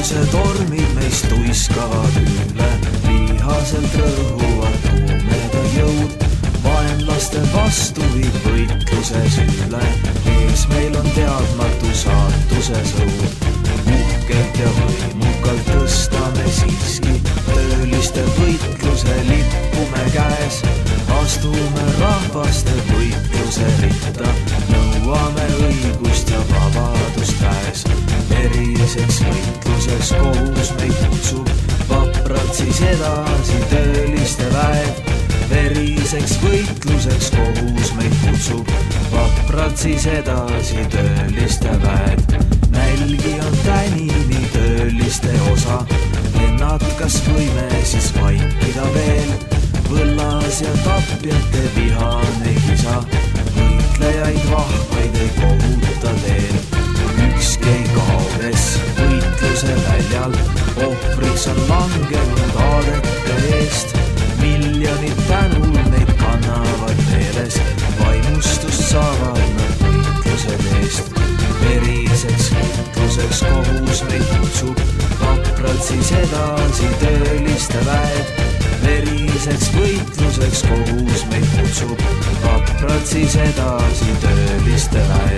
tormid meist tuiskavad üle, vihaselt rõhuvad tuumedad jõud. Vaenlaste vastu viib võitluses üle, ees meil on teadmatu saatuse sõud. Uhkelt ja võimukalt tõstame siiski tööliste võitluse lippu me käes. Astume rahvaste võitluse ritta, nõuame õigust ja vabadust käes. Veriseks võitluseks kohus meid kutsub, vapralt siis edasi tööliste väed. Veriseks võitluseks kohus meid kutsub, vapralt siis edasi tööliste väed. Nälgi on tänini tööliste osa, vennad, kas võime siis vaikida veel? Võllas ja tapjate vihane kisa, võitlejaid vahvaid ei kohuta teel. Ükski ei kaoves võitluse väljal, ohvriks on langenud aadete eest. Miljonid tänul neid kannavad meeles, vaimustust saavad nad võitlused eest. Veriseks võitluseks kohus meid kutsub, vapralt siis edasi tööliste väed. Veriseks võitluseks kohus meid kutsub, vapralt siis edasi tööliste väed.